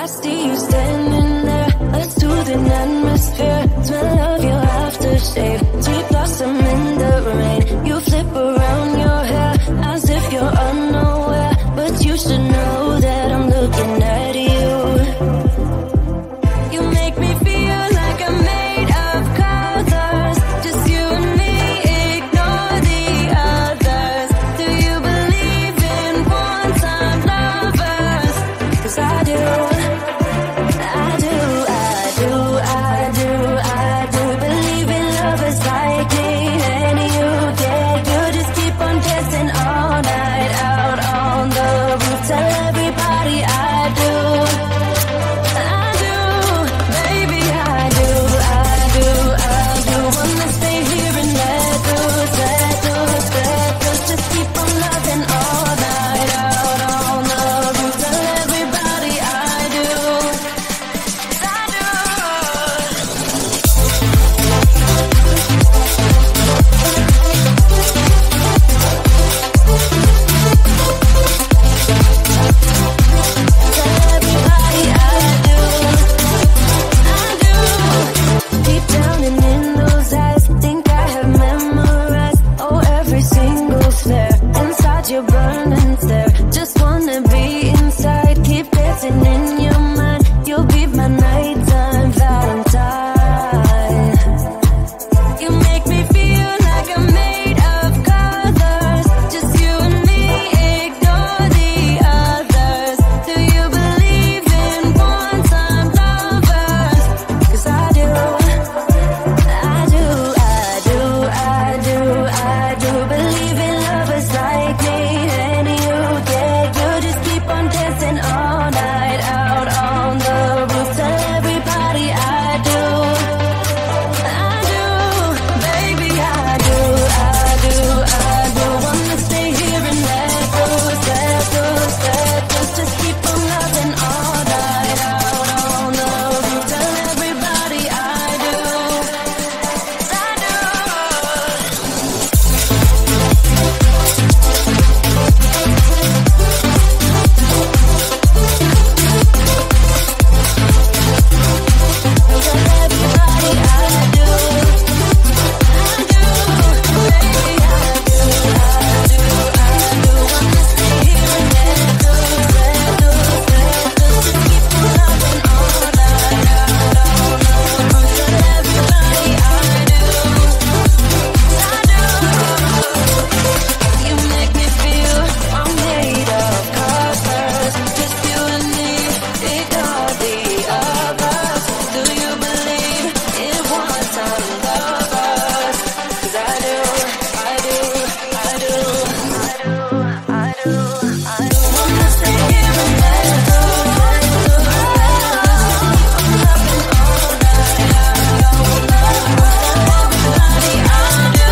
I see you standing there, a soothing atmosphere. Smell of your aftershave, sweet blossom in the rain. You flip around your hair as if you're unaware, but you should know that I'm looking at you. You make me feel like I'm made of colors, just you and me, ignore the others. Do you believe in one-time lovers? 'Cause I do. Believe in lovers like me and you, yeah. You just keep on dancing all night out on the roof. Tell everybody I do, baby, I do. Wanna stay here and let loose. Just keep on loving all night out on the roof. Tell everybody I do. Deep down and in those eyes, think I have memorized, oh, every single flare. Inside you're burning there, just wanna be inside. Keep dancing in your mind, you'll be my nighttime Valentine. You make me feel like I'm made of colors, just you and me, ignore the others. Do you believe in one-time lovers? 'Cause I do. Believe in lovers like me and you, yeah. You just keep on dancing all night out on the roof. Tell everybody I do, baby, I do. Wanna stay here and let loose. Just keep on loving all night out on the roof. Tell everybody I do. You make me feel I'm made of colors, just you and me, ignore the others. Do you believe in one-time lovers? 'Cause I do. Wanna stay here and let loose. Loving all night out on the roof. Everybody I do.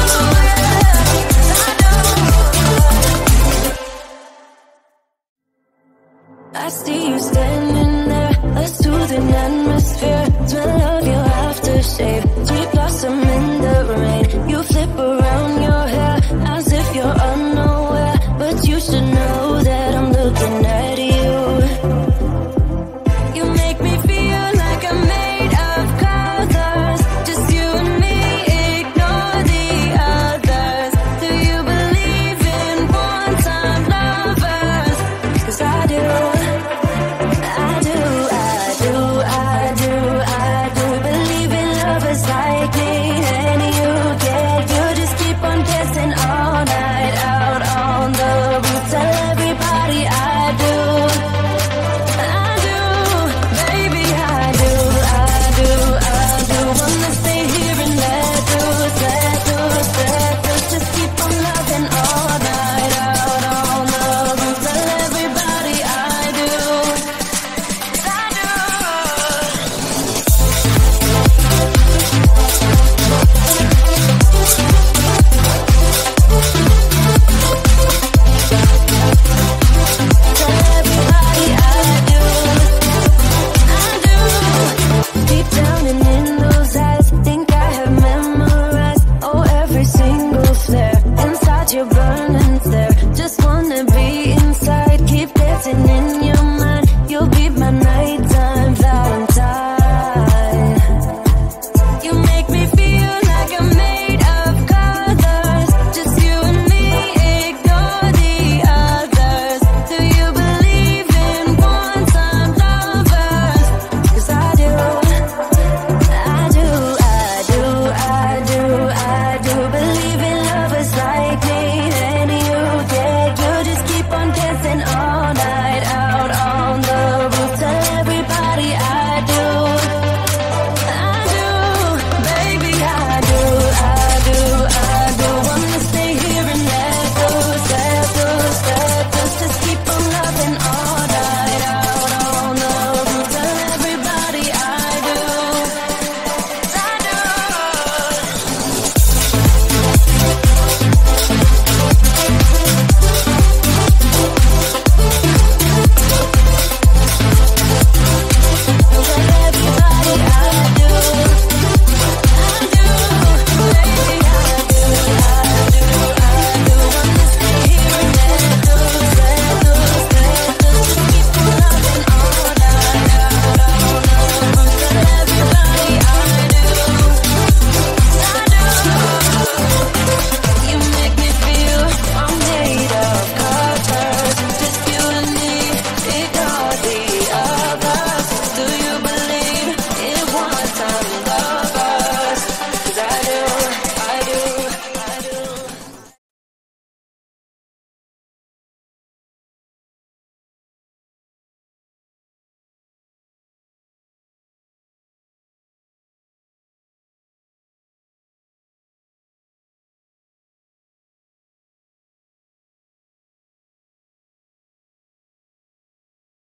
I see you standing there, a soothing atmosphere. Smell of your aftershave, sweet blossom in the rain. You flip around your hair as if you're unaware, but you should know that I'm looking at you. You make me feel like I'm made of colors, just you and me, ignore the others. Do you believe in one-time lovers? 'Cause I do. Believe in lovers like me and